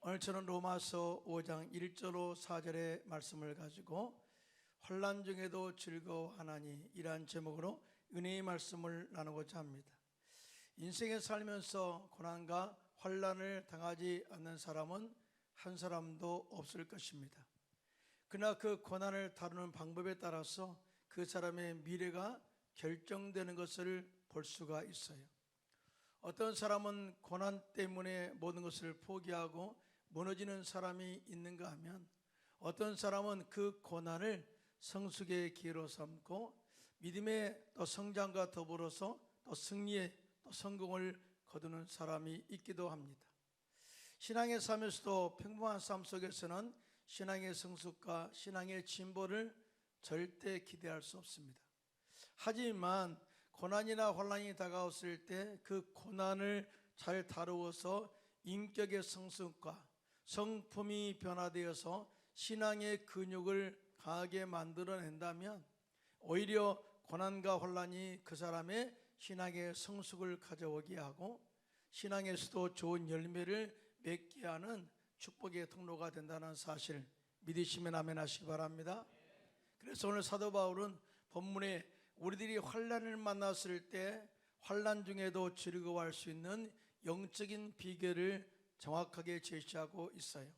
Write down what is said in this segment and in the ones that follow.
오늘 저는 로마서 5장 1절로 4절의 말씀을 가지고 환난 중에도 즐거워하나니 이란 제목으로 은혜의 말씀을 나누고자 합니다. 인생에 살면서 고난과 환난을 당하지 않는 사람은 한 사람도 없을 것입니다. 그러나 그 고난을 다루는 방법에 따라서 그 사람의 미래가 결정되는 것을 볼 수가 있어요. 어떤 사람은 고난 때문에 모든 것을 포기하고 무너지는 사람이 있는가 하면, 어떤 사람은 그 고난을 성숙의 기회로 삼고 믿음의 또 성장과 더불어서 또 승리의 또 성공을 거두는 사람이 있기도 합니다. 신앙의 삶에서도 평범한 삶 속에서는 신앙의 성숙과 신앙의 진보를 절대 기대할 수 없습니다. 하지만 고난이나 환난이 다가왔을 때 그 고난을 잘 다루어서 인격의 성숙과 성품이 변화되어서 신앙의 근육을 강하게 만들어낸다면 오히려 고난과 환난이 그 사람의 신앙의 성숙을 가져오게 하고 신앙에서도 좋은 열매를 맺게 하는 축복의 통로가 된다는 사실 믿으시면 아멘 하시기 바랍니다. 그래서 오늘 사도 바울은 본문에 우리들이 환난을 만났을 때 환난 중에도 즐거워할 수 있는 영적인 비결을 정확하게 제시하고 있어요.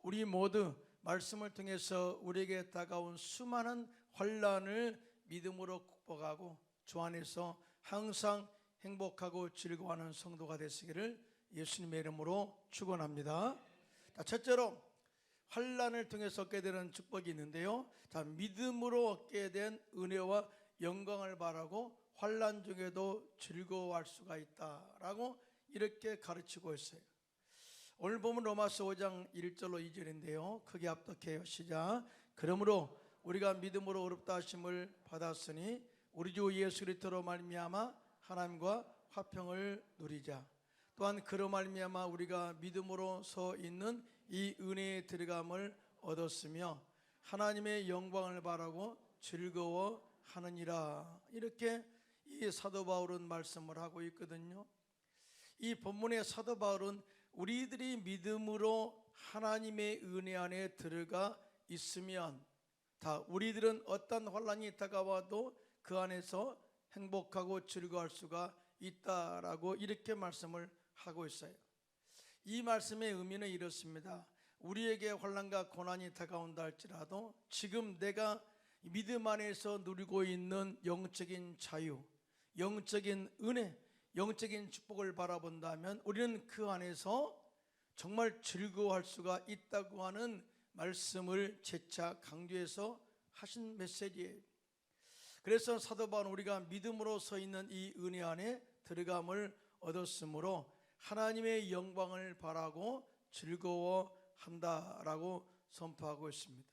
우리 모두 말씀을 통해서 우리에게 다가온 수많은 환난을 믿음으로 극복하고 주 안에서 항상 행복하고 즐거워하는 성도가 되시기를 예수님의 이름으로 축원합니다. 첫째로 환난을 통해서 얻게 되는 축복이 있는데요. 믿음으로 얻게 된 은혜와 영광을 바라고 환난 중에도 즐거워할 수가 있다라고 이렇게 가르치고 있어요. 오늘 보면 로마서 5장 1절로 2절인데요. 크게 합독해요. 시작. 그러므로 우리가 믿음으로 의롭다 하심을 받았으니 우리 주 예수 그리스도로 말미암아 하나님과 화평을 누리자. 또한 그로 말미암아 우리가 믿음으로 서 있는 이 은혜에 들어감을 얻었으며 하나님의 영광을 바라고 즐거워하느니라. 이렇게 이 사도 바울은 말씀을 하고 있거든요. 이 본문의 사도 바울은 우리들이 믿음으로 하나님의 은혜 안에 들어가 있으면 우리들은 어떤 환난이 다가와도 그 안에서 행복하고 즐거워할 수가 있다라고 이렇게 말씀을 하고 있어요. 이 말씀의 의미는 이렇습니다. 우리에게 환난과 고난이 다가온다 할지라도 지금 내가 믿음 안에서 누리고 있는 영적인 자유, 영적인 은혜, 영적인 축복을 바라본다면 우리는 그 안에서 정말 즐거워할 수가 있다고 하는 말씀을 재차 강조해서 하신 메시지예요. 그래서 사도 바울은 우리가 믿음으로 서 있는 이 은혜 안에 들어감을 얻었으므로 하나님의 영광을 바라고 즐거워한다라고 선포하고 있습니다.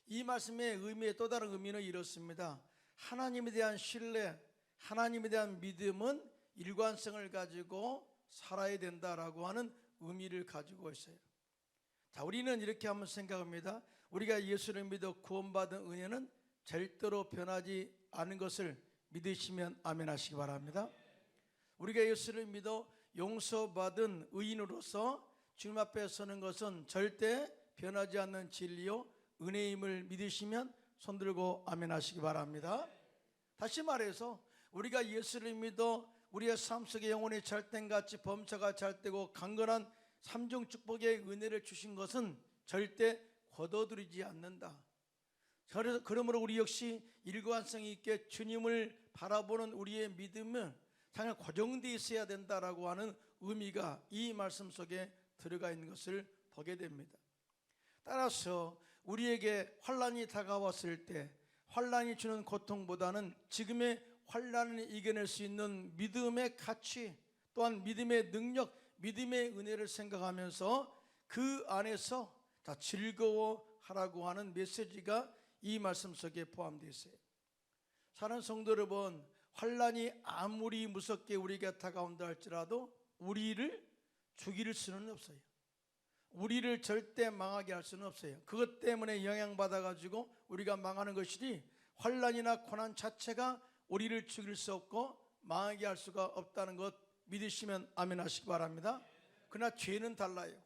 이 말씀의 의미의 또 다른 의미는 이렇습니다. 하나님에 대한 신뢰, 하나님에 대한 믿음은 일관성을 가지고 살아야 된다라고 하는 의미를 가지고 있어요. 우리는 이렇게 한번 생각합니다. 우리가 예수를 믿어 구원받은 은혜는 절대로 변하지 않은 것을 믿으시면 아멘 하시기 바랍니다. 우리가 예수를 믿어 용서받은 의인으로서 주님 앞에 서는 것은 절대 변하지 않는 진리요 은혜임을 믿으시면 손들고 아멘 하시기 바랍니다. 다시 말해서 우리가 예수를 믿어 우리의 삶 속에 영혼이 잘된같이 범사가 잘되고 강건한 삼중 축복의 은혜를 주신 것은 절대 거둬들이지 않는다. 그러므로 우리 역시 일관성이 있게 주님을 바라보는 우리의 믿음은 당연히 고정되어 있어야 된다라고 하는 의미가 이 말씀 속에 들어가 있는 것을 보게 됩니다. 따라서 우리에게 환난이 다가왔을 때 환난이 주는 고통보다는 지금의 환난을 이겨낼 수 있는 믿음의 가치, 또한 믿음의 능력, 믿음의 은혜를 생각하면서 그 안에서 즐거워하라고 하는 메시지가 이 말씀 속에 포함되어 있어요. 사랑하는 성도 여러분, 환난이 아무리 무섭게 우리에게 다가온다 할지라도 우리를 죽일 수는 없어요. 우리를 절대 망하게 할 수는 없어요. 그것 때문에 영향받아가지고 우리가 망하는 것이니 환난이나 고난 자체가 우리를 죽일 수 없고 망하게 할 수가 없다는 것 믿으시면 아멘 하시기 바랍니다. 그러나 죄는 달라요.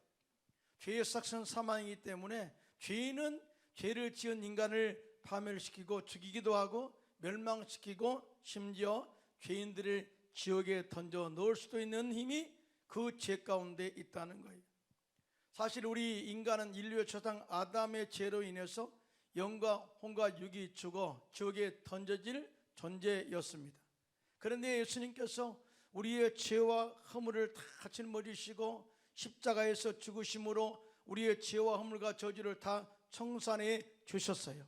죄의 삭은 사망이기 때문에 죄인은 죄를 지은 인간을 파멸시키고 죽이기도 하고 멸망시키고 심지어 죄인들을 지옥에 던져 넣을 수도 있는 힘이 그 죄 가운데 있다는 거예요. 사실 우리 인간은 인류의 조상 아담의 죄로 인해서 영과 혼과 육이 죽어 지옥에 던져질 존재였습니다. 그런데 예수님께서 우리의 죄와 허물을 다 짊어지시고 십자가에서 죽으심으로 우리의 죄와 허물과 저주를 다 청산해 주셨어요.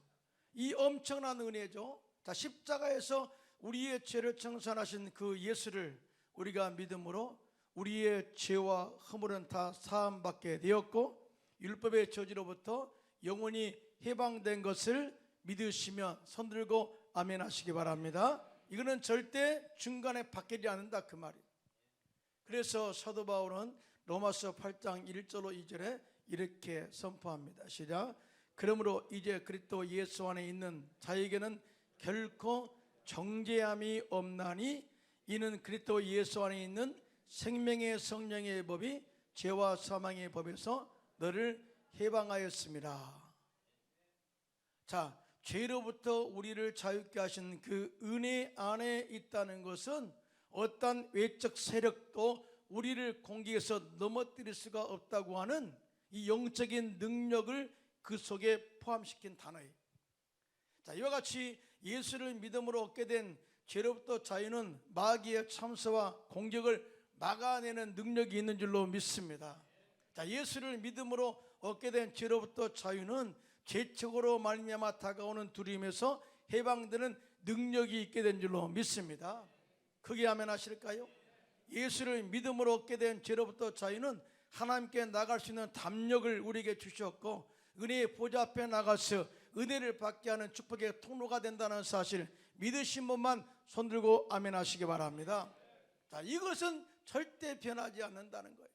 이 엄청난 은혜죠. 자, 십자가에서 우리의 죄를 청산하신 그 예수를 우리가 믿음으로 우리의 죄와 허물은 다 사함받게 되었고 율법의 저주로부터 영원히 해방된 것을 믿으시면 손들고 아멘 하시기 바랍니다. 이거는 절대 중간에 바뀌지 않는다 그 말이에요. 그래서 사도 바울은 로마서 8장 1절로 2절에 이렇게 선포합니다. 시작. 그러므로 이제 그리스도 예수 안에 있는 자에게는 결코 정죄함이 없나니 이는 그리스도 예수 안에 있는 생명의 성령의 법이 죄와 사망의 법에서 너를 해방하였습니다. 자, 죄로부터 우리를 자유케 하신 그 은혜 안에 있다는 것은 어떤 외적 세력도 우리를 공격해서 넘어뜨릴 수가 없다고 하는 이 영적인 능력을 그 속에 포함시킨 단어예요. 자, 이와 같이 예수를 믿음으로 얻게 된 죄로부터 자유는 마귀의 참소와 공격을 막아내는 능력이 있는 줄로 믿습니다. 자, 예수를 믿음으로 얻게 된 죄로부터 자유는 죄책으로 말미암아 다가오는 두려움에서 해방되는 능력이 있게 된 줄로 믿습니다. 크게 아멘 하실까요? 예수를 믿음으로 얻게 된 죄로부터 자유는 하나님께 나갈 수 있는 담력을 우리에게 주셨고 은혜의 보좌 앞에 나가서 은혜를 받게 하는 축복의 통로가 된다는 사실 믿으신 분만 손들고 아멘 하시기 바랍니다. 자, 이것은 절대 변하지 않는다는 거예요.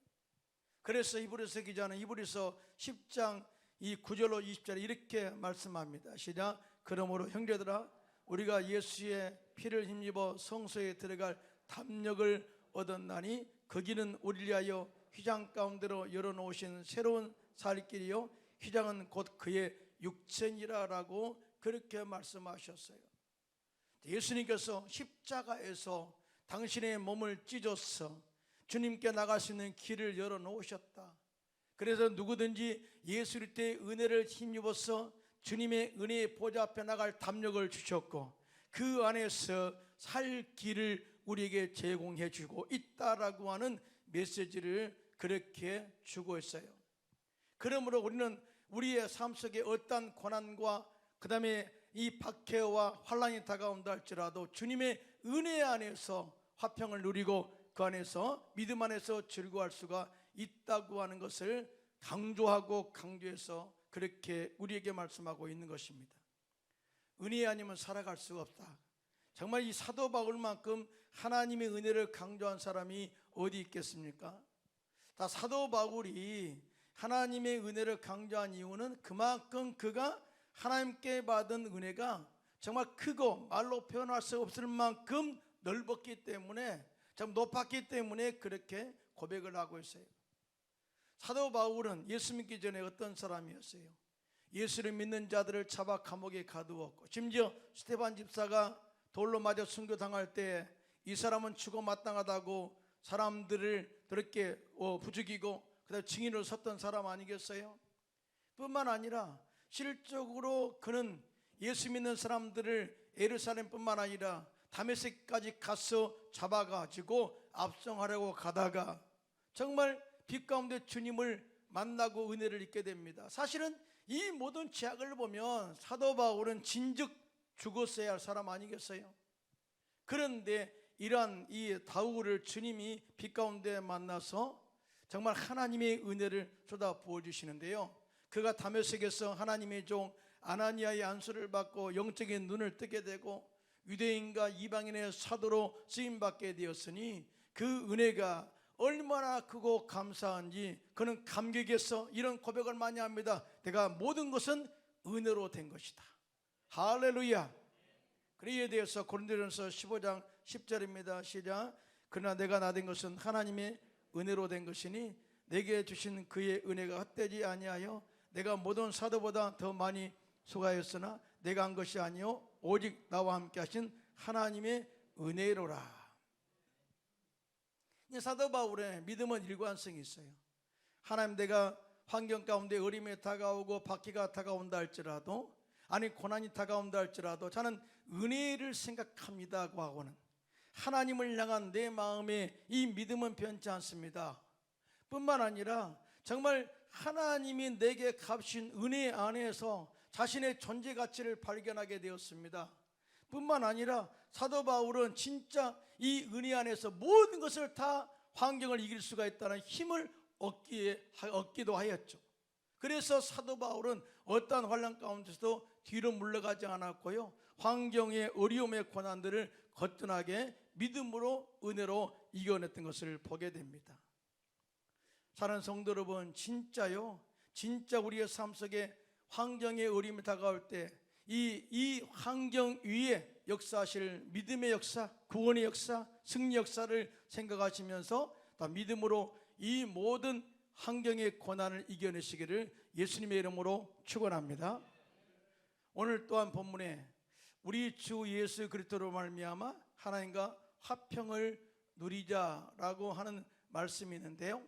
그래서 히브리서 기자는 히브리서 10장 이 9절로 20절에 이렇게 말씀합니다. 시작. 그러므로 형제들아 우리가 예수의 피를 힘입어 성소에 들어갈 담력을 얻었나니 거기는 우리를 위하여 휘장 가운데로 열어놓으신 새로운 살 길이요 휘장은 곧 그의 육체니라라고 그렇게 말씀하셨어요. 예수님께서 십자가에서 당신의 몸을 찢어서 주님께 나갈 수 있는 길을 열어놓으셨다. 그래서 누구든지 예수 그리스도의 은혜를 힘입어서 주님의 은혜의 보좌 앞에 나갈 담력을 주셨고 그 안에서 살 길을 우리에게 제공해 주고 있다라고 하는 메시지를 그렇게 주고 있어요. 그러므로 우리는 우리의 삶 속에 어떠한 고난과 그 다음에 이 박해와 환난이 다가온다 할지라도 주님의 은혜 안에서 화평을 누리고 그 안에서 믿음 안에서 즐거워할 수가 있다고 하는 것을 강조하고 강조해서 그렇게 우리에게 말씀하고 있는 것입니다. 은혜 아니면 살아갈 수가 없다. 정말 이 사도 바울만큼 하나님의 은혜를 강조한 사람이 어디 있겠습니까? 다 사도 바울이 하나님의 은혜를 강조한 이유는 그만큼 그가 하나님께 받은 은혜가 정말 크고 말로 표현할 수 없을 만큼 넓었기 때문에 참 높았기 때문에 그렇게 고백을 하고 있어요. 사도 바울은 예수 믿기 전에 어떤 사람이었어요? 예수를 믿는 자들을 잡아 감옥에 가두었고 심지어 스데반 집사가 돌로 맞아 순교당할 때 이 사람은 죽어 마땅하다고 사람들을 그렇게 부추기고 그다음에 증인으로 섰던 사람 아니겠어요? 뿐만 아니라 실적으로 그는 예수 믿는 사람들을 예루살렘뿐만 아니라 다메섹까지 가서 잡아가지고 압송하려고 가다가 정말 빛 가운데 주님을 만나고 은혜를 입게 됩니다. 사실은 이 모든 죄악을 보면 사도 바울은 진즉 죽었어야 할 사람 아니겠어요? 그런데 이러한 이 바울을 주님이 빛 가운데 만나서 정말 하나님의 은혜를 쏟아 부어주시는데요, 그가 다메섹에서 하나님의 종 아나니아의 안수를 받고 영적인 눈을 뜨게 되고 유대인과 이방인의 사도로 쓰임받게 되었으니 그 은혜가 얼마나 크고 감사한지 그는 감격해서 이런 고백을 많이 합니다. 내가 모든 것은 은혜로 된 것이다. 할렐루야. 그에 대해서 고린도전서 15장 10절입니다. 시작. 그러나 내가 나 된 것은 하나님의 은혜로 된 것이니 내게 주신 그의 은혜가 헛되지 아니하여 내가 모든 사도보다 더 많이 수고하였으나 내가 한 것이 아니요 오직 나와 함께 하신 하나님의 은혜로라. 사도 바울의 믿음은 일관성이 있어요. 하나님, 내가 환경 가운데 어림이 다가오고 박해가 다가온다 할지라도, 아니 고난이 다가온다 할지라도 저는 은혜를 생각합니다고 하고는 하나님을 향한 내 마음의 이 믿음은 변치 않습니다. 뿐만 아니라 정말 하나님이 내게 값인 은혜 안에서 자신의 존재 가치를 발견하게 되었습니다. 뿐만 아니라 사도 바울은 진짜 이 은혜 안에서 모든 것을 다 환경을 이길 수가 있다는 힘을 얻기도 하였죠. 그래서 사도 바울은 어떠한 환난 가운데서도 뒤로 물러가지 않았고요, 환경의 어려움의 고난들을 거뜬하게 믿음으로 은혜로 이겨냈던 것을 보게 됩니다. 사랑하는 성도 여러분, 진짜요, 진짜 우리의 삶 속에 환경의 어려움이 다가올 때 이 환경 위에 역사하실 믿음의 역사, 구원의 역사, 승리 역사를 생각하시면서 다 믿음으로 이 모든 환경의 고난을 이겨내시기를 예수님의 이름으로 축원합니다. 오늘 또한 본문에 우리 주 예수 그리스도로 말미암아 하나님과 화평을 누리자라고 하는 말씀이 있는데요,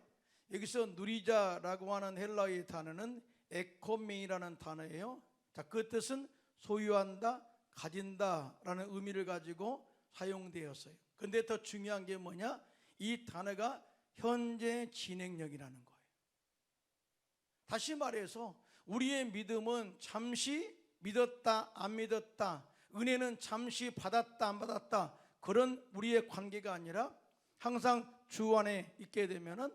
여기서 누리자라고 하는 헬라어의 단어는 에코메이라는 단어예요. 자, 그 뜻은 소유한다, 가진다라는 의미를 가지고 사용되었어요. 근데 더 중요한 게 뭐냐? 이 단어가 현재 진행형이라는 거예요. 다시 말해서 우리의 믿음은 잠시 믿었다 안 믿었다, 은혜는 잠시 받았다 안 받았다, 그런 우리의 관계가 아니라 항상 주 안에 있게 되면은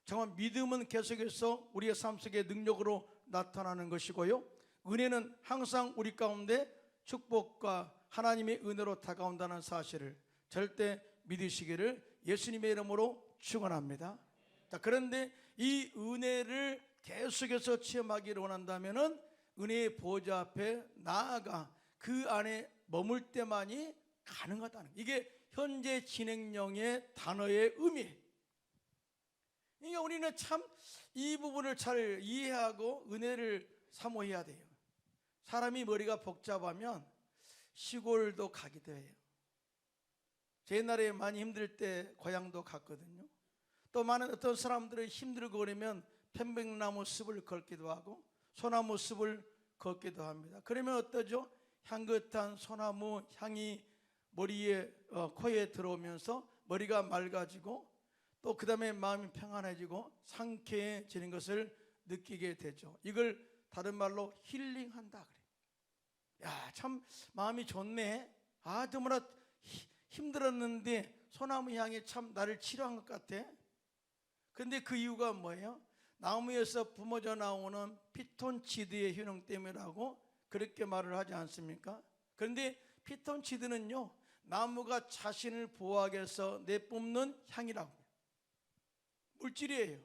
정말 믿음은 계속해서 우리의 삶 속에 능력으로 나타나는 것이고요, 은혜는 항상 우리 가운데 축복과 하나님의 은혜로 다가온다는 사실을 절대 믿으시기를 예수님의 이름으로 축원합니다. 자, 그런데 이 은혜를 계속해서 체험하기를 원한다면은 은혜의 보좌 앞에 나아가 그 안에 머물 때만이 가능하다는, 이게 현재 진행형의 단어의 의미예요. 그러니까 우리는 참 이 부분을 잘 이해하고 은혜를 사모해야 돼요. 사람이 머리가 복잡하면 시골도 가기도 해요. 제 옛날에 많이 힘들 때 고향도 갔거든요. 또 많은 어떤 사람들이 힘들고 그러면 편백나무 숲을 걷기도 하고 소나무 숲을 걷기도 합니다. 그러면 어떠죠? 향긋한 소나무 향이 머리에 코에 들어오면서 머리가 맑아지고 또 그 다음에 마음이 평안해지고 상쾌해지는 것을 느끼게 되죠. 이걸 다른 말로 힐링한다 그래요. 야, 참 마음이 좋네. 아, 정말 힘들었는데 소나무 향이 참 나를 치료한 것 같아. 근데 그 이유가 뭐예요? 나무에서 뿜어져 나오는 피톤치드의 효능 때문이라고 그렇게 말을 하지 않습니까? 그런데 피톤치드는요, 나무가 자신을 보호하기 위해서 내뿜는 향이라고, 물질이에요.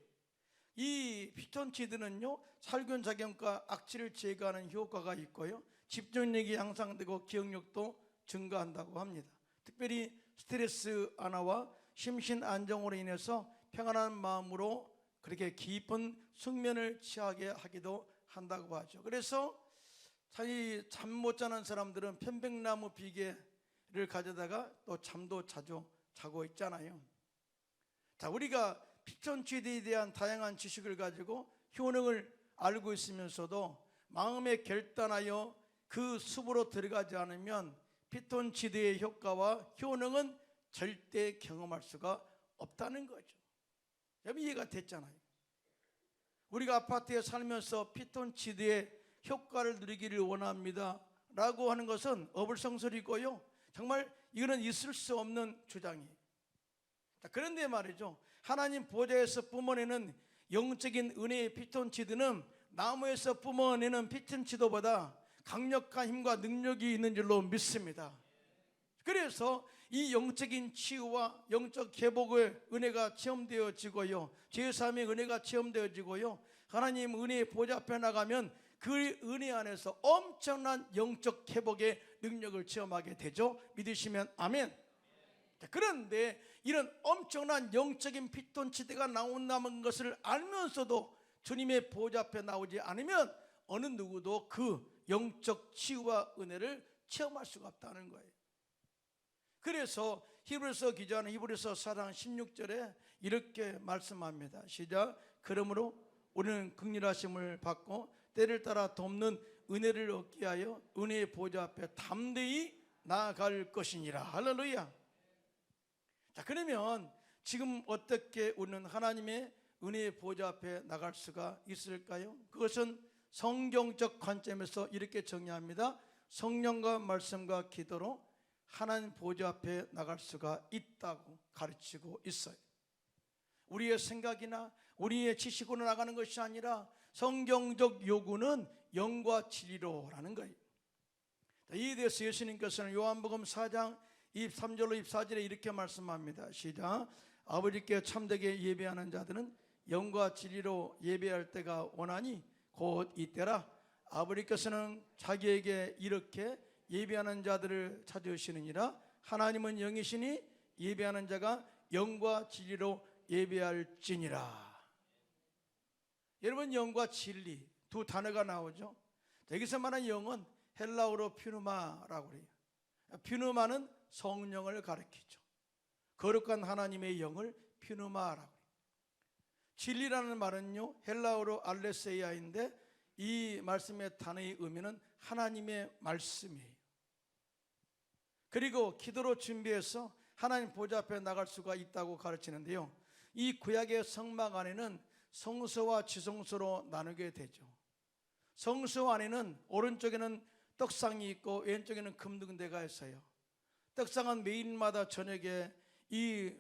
이 피톤치드는요, 살균작용과 악취를 제거하는 효과가 있고요, 집중력이 향상되고 기억력도 증가한다고 합니다. 특별히 스트레스 완화와 심신 안정으로 인해서 평안한 마음으로 그렇게 깊은 숙면을 취하게 하기도 한다고 하죠. 그래서 잠 못 자는 사람들은 편백나무 비계를 가져다가 또 잠도 자주 자고 있잖아요. 자, 우리가 피톤치드에 대한 다양한 지식을 가지고 효능을 알고 있으면서도 마음에 결단하여 그 숲으로 들어가지 않으면 피톤치드의 효과와 효능은 절대 경험할 수가 없다는 거죠. 여러분, 이해가 됐잖아요. 우리가 아파트에 살면서 피톤치드의 효과를 누리기를 원합니다 라고 하는 것은 어불성설이고요, 정말 이거는 있을 수 없는 주장이에요. 자, 그런데 말이죠, 하나님 보좌에서 뿜어내는 영적인 은혜의 피톤치드는 나무에서 뿜어내는 피톤치드보다 강력한 힘과 능력이 있는 줄로 믿습니다. 그래서 이 영적인 치유와 영적 회복의 은혜가 체험되어지고요, 제사함의 은혜가 체험되어지고요, 하나님 은혜의 보좌 앞에 나가면 그 은혜 안에서 엄청난 영적 회복의 능력을 체험하게 되죠. 믿으시면 아멘. 그런데 이런 엄청난 영적인 피톤치드가 나온다는 것을 알면서도 주님의 보좌 앞에 나오지 않으면 어느 누구도 그 영적 치유와 은혜를 체험할 수가 없다는 거예요. 그래서 히브리서 기자는 히브리서 4장 16절에 이렇게 말씀합니다. 시작. 그러므로 우리는 긍휼하심을 받고 때를 따라 돕는 은혜를 얻게 하여 은혜의 보좌 앞에 담대히 나아갈 것이니라. 할렐루야. 자, 그러면 지금 어떻게 우리는 하나님의 은혜의 보좌 앞에 나갈 수가 있을까요? 그것은 성경적 관점에서 이렇게 정의합니다. 성령과 말씀과 기도로 하나님 보좌 앞에 나갈 수가 있다고 가르치고 있어요. 우리의 생각이나 우리의 지식으로 나가는 것이 아니라 성경적 요구는 영과 진리로라는 거예요. 이에 대해서 예수님께서는 요한복음 4장 23절로 24절에 이렇게 말씀합니다. 시작. 아버지께 참되게 예배하는 자들은 영과 진리로 예배할 때가 오나니 곧 이때라. 아버지께서는 자기에게 이렇게 예배하는 자들을 찾으시느니라. 하나님은 영이시니 예배하는 자가 영과 진리로 예배할지니라. 여러분, 영과 진리 두 단어가 나오죠. 여기서 말하는 영은 헬라어로 퓨누마라고 해요. 퓨누마는 성령을 가리키죠. 거룩한 하나님의 영을 퓨누마라고 해요. 진리라는 말은요, 헬라어로 알레세이아인데 이 말씀의 단어의 의미는 하나님의 말씀이에요. 그리고 기도로 준비해서 하나님 보좌 앞에 나갈 수가 있다고 가르치는데요, 이 구약의 성막 안에는 성소와 지성소로 나누게 되죠. 성소 안에는 오른쪽에는 떡상이 있고 왼쪽에는 금등대가 있어요. 떡상은 매일마다 저녁에 이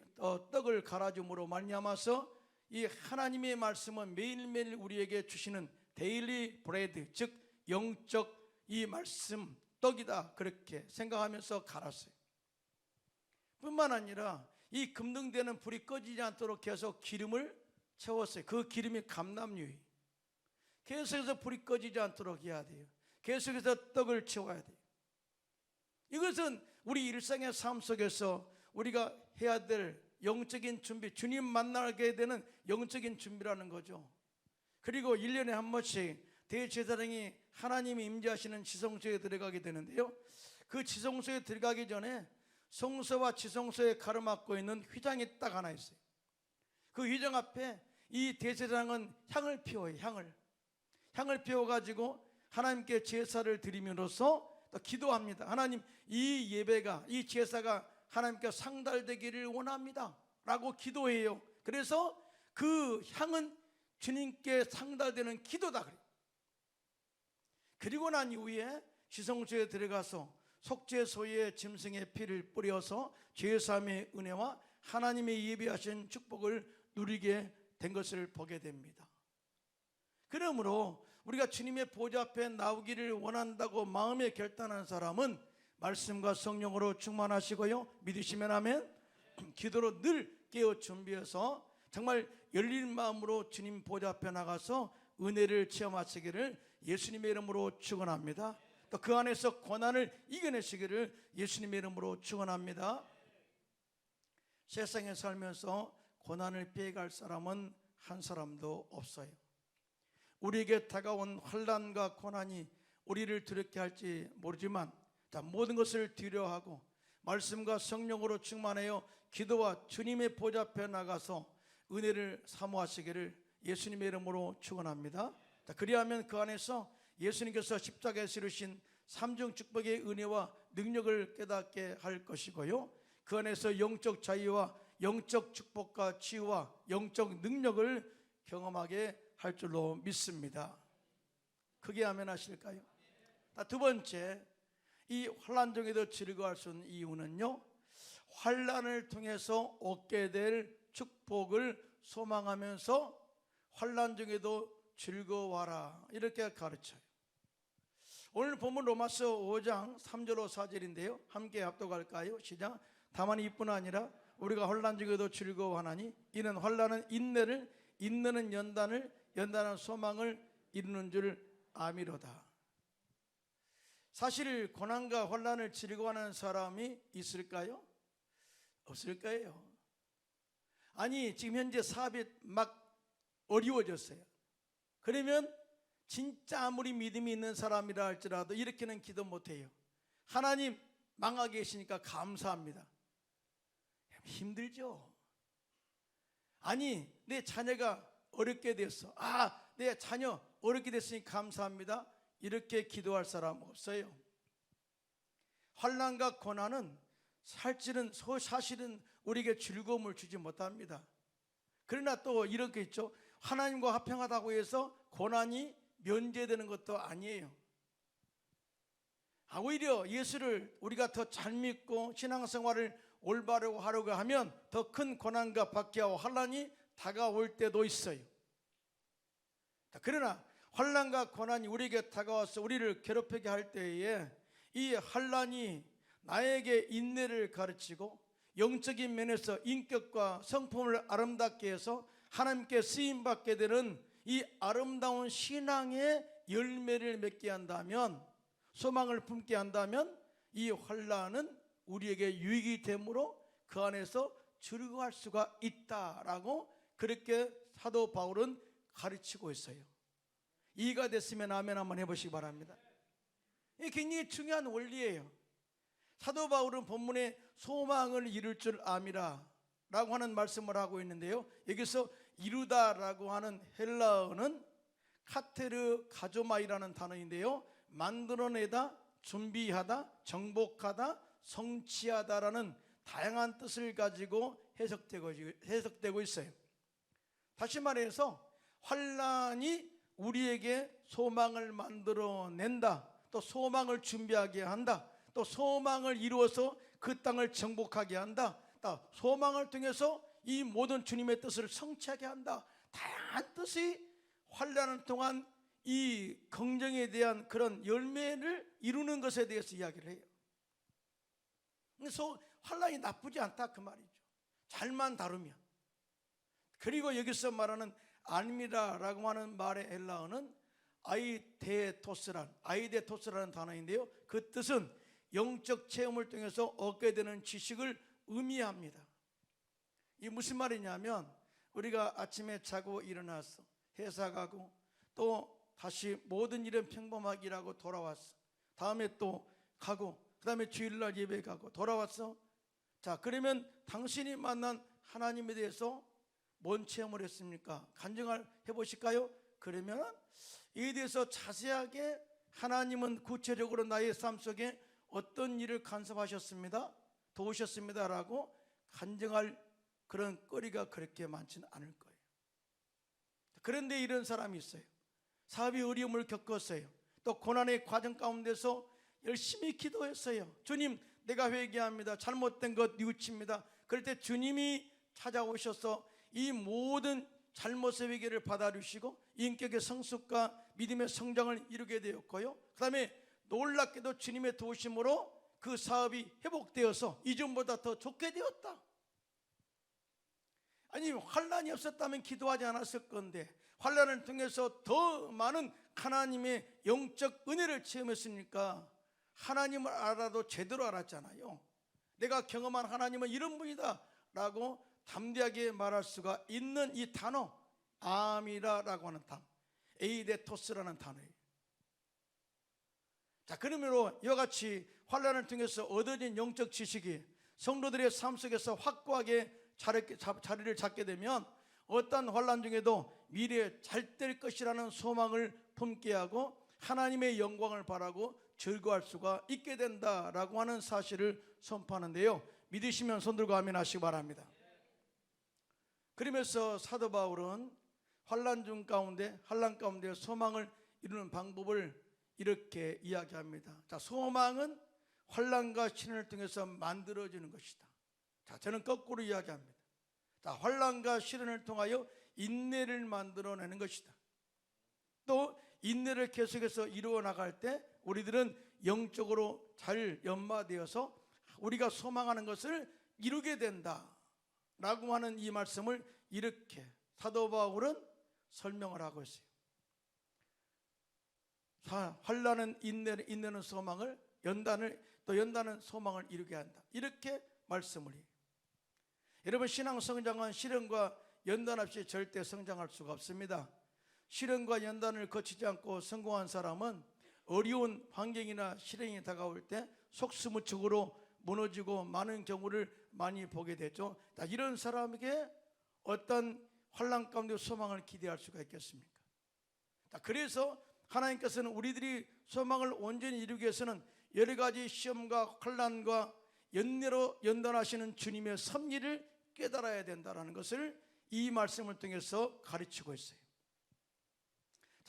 떡을 갈아줌으로 말미암아서 이 하나님의 말씀은 매일매일 우리에게 주시는 데일리 브레드, 즉 영적 이 말씀 떡이다, 그렇게 생각하면서 갈았어요. 뿐만 아니라 이 금등대는 불이 꺼지지 않도록 계속 기름을 채웠어요. 그 기름이 감람유예요. 계속해서 불이 꺼지지 않도록 해야 돼요. 계속해서 떡을 채워야 돼요. 이것은 우리 일상의 삶 속에서 우리가 해야 될 영적인 준비, 주님 만나게 되는 영적인 준비라는 거죠. 그리고 1년에 한 번씩 대제사장이 하나님이 임재하시는 지성소에 들어가게 되는데요, 그 지성소에 들어가기 전에 성소와 지성소에 가로막고 있는 휘장이 딱 하나 있어요. 그 휘장 앞에 이 대제사장은 향을 피워요. 향을 피워가지고 하나님께 제사를 드림으로써 또 기도합니다. 하나님, 이 예배가, 이 제사가 하나님께 상달되기를 원합니다 라고 기도해요. 그래서 그 향은 주님께 상달되는 기도다 그래요. 그리고 난 이후에 지성소에 들어가서 속죄소에 짐승의 피를 뿌려서 죄사함의 은혜와 하나님의 예비하신 축복을 누리게 된 것을 보게 됩니다. 그러므로 우리가 주님의 보좌 앞에 나오기를 원한다고 마음에 결단한 사람은 말씀과 성령으로 충만하시고요, 믿으시면 아멘. 기도로 늘 깨어 준비해서 정말 열린 마음으로 주님 보좌 앞에 나가서 은혜를 체험하시기를 예수님의 이름으로 축원합니다. 또 그 안에서 고난을 이겨내시기를 예수님의 이름으로 축원합니다. 세상에 살면서 고난을 피해갈 사람은 한 사람도 없어요. 우리에게 다가온 환난과 고난이 우리를 두렵게 할지 모르지만 모든 것을 뒤로하고 말씀과 성령으로 충만하여 기도와 주님의 보좌 앞에 나가서 은혜를 사모하시기를 예수님의 이름으로 축원합니다. 그리하면 그 안에서 예수님께서 십자가에서 이루신 삼중 축복의 은혜와 능력을 깨닫게 할 것이고요, 그 안에서 영적 자유와 영적 축복과 치유와 영적 능력을 경험하게 할 줄로 믿습니다. 크게 아멘 하실까요? 두 번째, 이 환난 중에도 즐거워할 수 있는 이유는요, 환난을 통해서 얻게 될 축복을 소망하면서 환난 중에도 즐거워하라, 이렇게 가르쳐요. 오늘 본문 로마서 5장 3절로 4절인데요 함께 합독할까요? 시작. 다만 이뿐 아니라 우리가 환난 중에도 즐거워하나니 이는 환난은 인내를, 인내는 연단을, 연단은 소망을 이루는 줄 아미로다. 사실 고난과 환난을 즐거워하는 사람이 있을까요? 없을 거예요. 아니 지금 현재 사업이 막 어려워졌어요. 그러면 진짜 아무리 믿음이 있는 사람이라 할지라도 이렇게는 기도 못해요. 하나님 망하게 계시니까 감사합니다. 힘들죠. 아니 내 자녀가 어렵게 됐어. 내 자녀 어렵게 됐으니 감사합니다. 이렇게 기도할 사람 없어요. 환난과 고난은 사실은 우리에게 즐거움을 주지 못합니다. 그러나 또 이런 게 있죠. 하나님과 화평하다고 해서 고난이 면제되는 것도 아니에요. 오히려 예수를 우리가 더 잘 믿고 신앙생활을 올바르고 하려고 하면 더 큰 고난과 박해와 환난이 다가올 때도 있어요. 그러나 환난과 고난이 우리에게 다가와서 우리를 괴롭히게 할 때에 이 환난이 나에게 인내를 가르치고 영적인 면에서 인격과 성품을 아름답게 해서 하나님께 쓰임받게 되는 이 아름다운 신앙의 열매를 맺게 한다면, 소망을 품게 한다면 이 환난은 우리에게 유익이 되므로 그 안에서 즐거워할 수가 있다라고 그렇게 사도 바울은 가르치고 있어요. 이해가 됐으면 아멘 한번 해보시기 바랍니다. 이게 굉장히 중요한 원리예요. 사도 바울은 본문에 소망을 이룰 줄 암이라 라고 하는 말씀을 하고 있는데요, 여기서 이루다라고 하는 헬라어는 카테르 가조마이라는 단어인데요, 만들어내다, 준비하다, 정복하다, 성취하다라는 다양한 뜻을 가지고 해석되고 있어요. 다시 말해서 환난이 우리에게 소망을 만들어낸다, 또 소망을 준비하게 한다, 또 소망을 이루어서 그 땅을 정복하게 한다, 또 소망을 통해서 이 모든 주님의 뜻을 성취하게 한다. 다양한 뜻이 환난을 통한 이 긍정에 대한 그런 열매를 이루는 것에 대해서 이야기를 해요. 그래서 환난이 나쁘지 않다 그 말이죠. 잘만 다루면. 그리고 여기서 말하는 아닙니다라고 하는 말의 헬라어는 아이데토스라는 단어인데요, 그 뜻은 영적 체험을 통해서 얻게 되는 지식을 의미합니다. 이게 무슨 말이냐면, 우리가 아침에 자고 일어났어, 회사 가고 또 다시 모든 일은 평범하게 일하고 돌아왔어, 다음에 또 가고 그 다음에 주일날 예배 가고 돌아왔어. 자, 그러면 당신이 만난 하나님에 대해서 뭔 체험을 했습니까? 간증을 해보실까요? 그러면 이에 대해서 자세하게 하나님은 구체적으로 나의 삶 속에 어떤 일을 간섭하셨습니다, 도우셨습니다 라고 간증할 그런 거리가 그렇게 많지는 않을 거예요. 그런데 이런 사람이 있어요. 사업이 어려움을 겪었어요. 또 고난의 과정 가운데서 열심히 기도했어요. 주님, 내가 회개합니다. 잘못된 것 뉘우칩니다. 그럴 때 주님이 찾아오셔서 이 모든 잘못의 회개를 받아주시고 인격의 성숙과 믿음의 성장을 이루게 되었고요, 그 다음에 놀랍게도 주님의 도우심으로 그 사업이 회복되어서 이전보다 더 좋게 되었다. 아니, 환난이 없었다면 기도하지 않았을 건데 환난을 통해서 더 많은 하나님의 영적 은혜를 체험했으니까 하나님을 알아도 제대로 알았잖아요. 내가 경험한 하나님은 이런 분이다 라고 담대하게 말할 수가 있는 이 단어, 아미라라고 하는 단어, 에이데토스라는 단어예요. 자, 그러므로 이와 같이 환난을 통해서 얻어진 영적 지식이 성도들의 삶 속에서 확고하게 자리를 잡게 되면 어떤 환난 중에도 미래에 잘 될 것이라는 소망을 품게 하고 하나님의 영광을 바라고 즐거워할 수가 있게 된다라고 하는 사실을 선포하는데요, 믿으시면 손들고 아멘 하시기 바랍니다. 그러면서 사도 바울은 환난 가운데 소망을 이루는 방법을 이렇게 이야기합니다. 자, 소망은 환난과 시련을 통해서 만들어지는 것이다. 자, 저는 거꾸로 이야기합니다. 자, 환난과 시련을 통하여 인내를 만들어내는 것이다. 또 인내를 계속해서 이루어 나갈 때 우리들은 영적으로 잘 연마되어서 우리가 소망하는 것을 이루게 된다 라고 하는 이 말씀을 이렇게 사도 바울은 설명을 하고 있어요. 환난은 인내는 소망을, 연단은 소망을 이루게 한다, 이렇게 말씀을 해요. 여러분, 신앙 성장은 시련과 연단 없이 절대 성장할 수가 없습니다. 시련과 연단을 거치지 않고 성공한 사람은 어려운 환경이나 시련이 다가올 때 속수무책으로 무너지고 많은 경우를 많이 보게 되죠. 이런 사람에게 어떤 환난 가운데 소망을 기대할 수가 있겠습니까? 그래서 하나님께서는 우리들이 소망을 온전히 이루기 위해서는 여러 가지 시험과 환난과 연례로 연단하시는 주님의 섭리를 깨달아야 된다는 것을 이 말씀을 통해서 가르치고 있어요.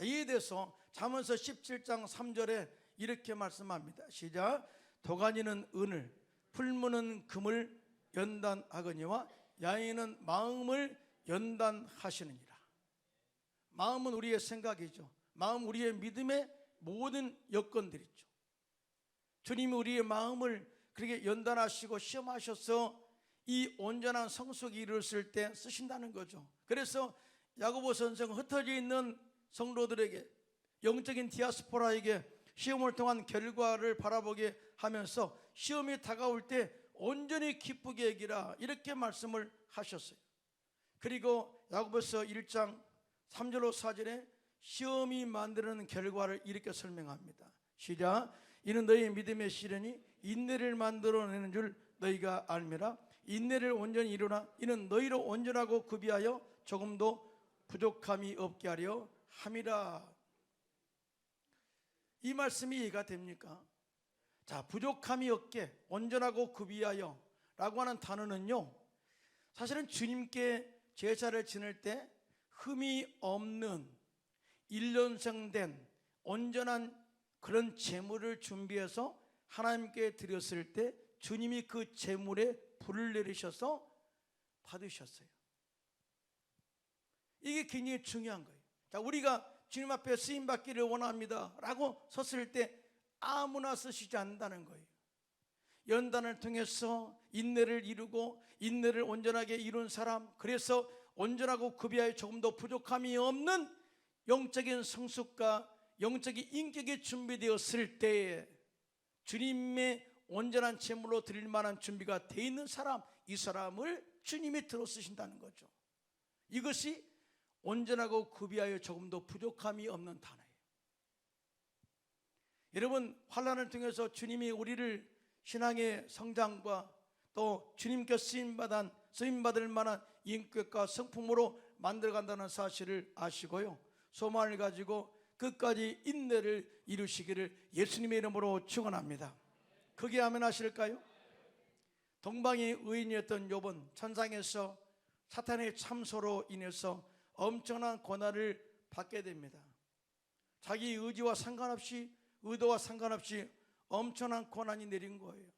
이에 대해서 잠언서 17장 3절에 이렇게 말씀합니다. 시작. 도가니는 은을, 풀무는 금을 연단하거니와 야인은 마음을 연단하시느니라. 마음은 우리의 생각이죠. 마음, 우리의 믿음의 모든 여건들이죠. 주님이 우리의 마음을 그렇게 연단하시고 시험하셔서 이 온전한 성숙이 이르렀을 때 쓰신다는 거죠. 그래서 야고보 선생은 흩어져 있는 성도들에게, 영적인 디아스포라에게 시험을 통한 결과를 바라보게 하면서 시험이 다가올 때 온전히 기쁘게 여기라, 이렇게 말씀을 하셨어요. 그리고 야고보서 1장 3절로 4절에 시험이 만드는 결과를 이렇게 설명합니다. 시작. 이는 너희 믿음의 시련이 인내를 만들어내는 줄 너희가 알미라. 인내를 온전히 이루나 이는 너희로 온전하고 구비하여 조금도 부족함이 없게 하려 함이라. 이 말씀이 이해가 됩니까? 자, 부족함이 없게, 온전하고 구비하여 라고 하는 단어는요, 사실은 주님께 제사를 지낼 때 흠이 없는 1년생 된 온전한 그런 제물을 준비해서 하나님께 드렸을 때 주님이 그 제물에 불을 내리셔서 받으셨어요. 이게 굉장히 중요한 거예요. 자, 우리가 주님 앞에 쓰임받기를 원합니다 라고 섰을 때 아무나 쓰시지 않는다는 거예요. 연단을 통해서 인내를 이루고 인내를 온전하게 이룬 사람, 그래서 온전하고 구비하여 조금 더 부족함이 없는 영적인 성숙과 영적인 인격이 준비되었을 때에 주님의 온전한 제물로 드릴 만한 준비가 되어 있는 사람, 이 사람을 주님이 들어 쓰신다는 거죠. 이것이 온전하고 구비하여 조금 더 부족함이 없는 단어예요. 여러분, 환난을 통해서 주님이 우리를 신앙의 성장과 또 주님께 쓰임받을 만한 인격과 성품으로 만들어간다는 사실을 아시고요, 소망을 가지고 끝까지 인내를 이루시기를 예수님의 이름으로 축원합니다. 크게 아멘 하실까요? 동방의 의인이었던 욥은 천상에서 사탄의 참소로 인해서 엄청난 고난을 받게 됩니다. 자기 의지와 상관없이, 의도와 상관없이 엄청난 고난이 내린 거예요.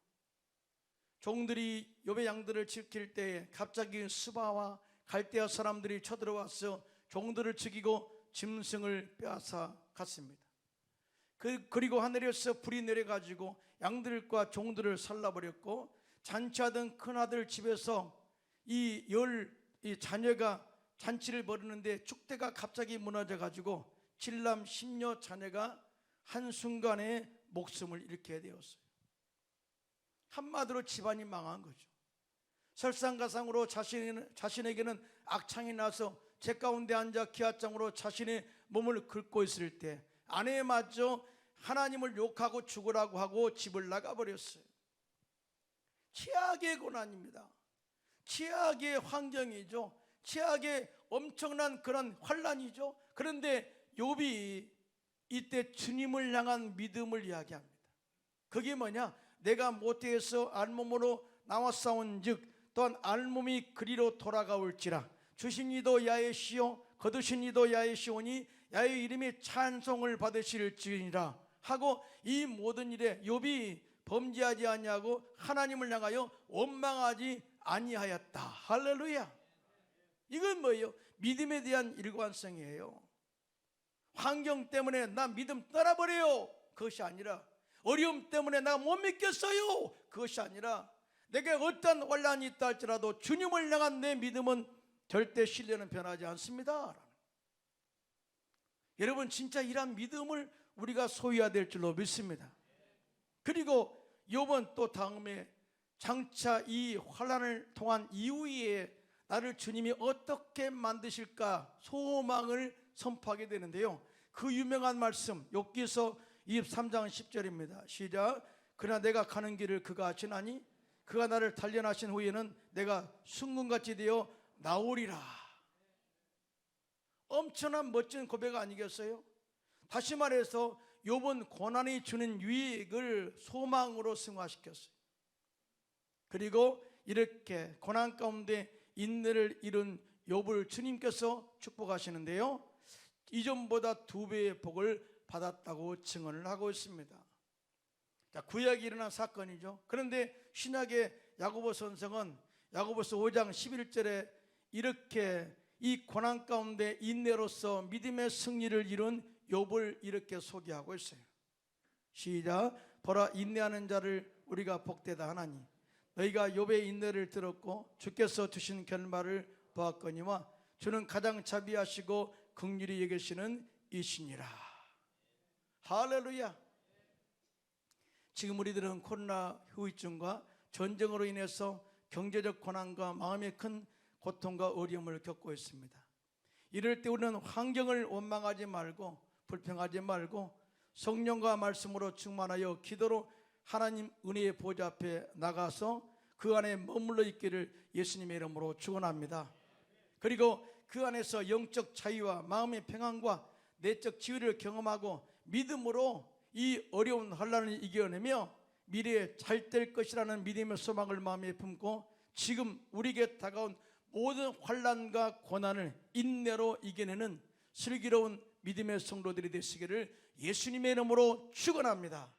종들이 욥의 양들을 지킬 때에 갑자기 스바와 갈대아 사람들이 쳐들어와서 종들을 죽이고 짐승을 빼앗아 갔습니다. 그리고 하늘에서 불이 내려가지고 양들과 종들을 살라버렸고, 잔치하던 큰아들 집에서 이 자녀가 잔치를 벌이는데 축대가 갑자기 무너져가지고 7남 10녀 자녀가 한순간에 목숨을 잃게 되었어요. 한마디로 집안이 망한 거죠. 설상가상으로 자신에게는 악창이 나서 제 가운데 앉아 기아장으로 자신의 몸을 긁고 있을 때 아내마저 하나님을 욕하고 죽으라고 하고 집을 나가버렸어요. 최악의 고난입니다. 최악의 환경이죠. 최악의 엄청난 그런 환난이죠. 그런데 욥이 이때 주님을 향한 믿음을 이야기합니다. 그게 뭐냐? 내가 모태에서 알몸으로 나왔사온 즉 또한 알몸이 그리로 돌아가올지라 주신 이도 야외시오 거두신 이도 야외시오니 야외 이름이 찬송을 받으실지니라 하고, 이 모든 일에 욥이 범죄하지 아니하고 하나님을 향하여 원망하지 아니하였다. 할렐루야. 이건 뭐예요? 믿음에 대한 일관성이에요. 환경 때문에 나 믿음 떠나버려요, 그것이 아니라, 어려움 때문에 나 못 믿겠어요, 그것이 아니라, 내게 어떤 환난이 있다 할지라도 주님을 향한 내 믿음은 절대 신뢰는 변하지 않습니다. 여러분, 진짜 이러한 믿음을 우리가 소유해야 될 줄로 믿습니다. 그리고 욥은 또 다음에 장차 이 환난을 통한 이후에 나를 주님이 어떻게 만드실까 소망을 선포하게 되는데요. 그 유명한 말씀 욥기서 23장 10절입니다. 시작. 그러나 내가 가는 길을 그가 아시나니 그가 나를 단련하신 후에는 내가 순금같이 되어 나오리라. 엄청난 멋진 고백 아니겠어요? 다시 말해서 욥은 고난이 주는 유익을 소망으로 승화시켰어요. 그리고 이렇게 고난 가운데 인내를 이룬 욥을 주님께서 축복하시는데요, 이전보다 2배의 복을 받았다고 증언을 하고 있습니다. 자, 구약이 일어난 사건이죠. 그런데 신약의 야고보 선생은 야고보서 5장 11절에 이렇게 이 고난 가운데 인내로서 믿음의 승리를 이룬 욥을 이렇게 소개하고 있어요. 시작. 보라, 인내하는 자를 우리가 복되다 하나니 너희가 욥의 인내를 들었고 주께서 주신 결말을 보았거니와 주는 가장 자비하시고 긍휼히 여기시는 이시니라. 할렐루야. 지금 우리들은 코로나 후유증과 전쟁으로 인해서 경제적 고난과 마음의 큰 고통과 어려움을 겪고 있습니다. 이럴 때 우리는 환경을 원망하지 말고 불평하지 말고 성령과 말씀으로 충만하여 기도로 하나님 은혜의 보좌 앞에 나가서 그 안에 머물러 있기를 예수님의 이름으로 축원합니다. 그리고 그 안에서 영적 자유와 마음의 평안과 내적 지위를 경험하고 믿음으로 이 어려운 환난을 이겨내며 미래에 잘 될 것이라는 믿음의 소망을 마음에 품고 지금 우리에게 다가온 모든 환난과 고난을 인내로 이겨내는 슬기로운 믿음의 성도들이 되시기를 예수님의 이름으로 축원합니다.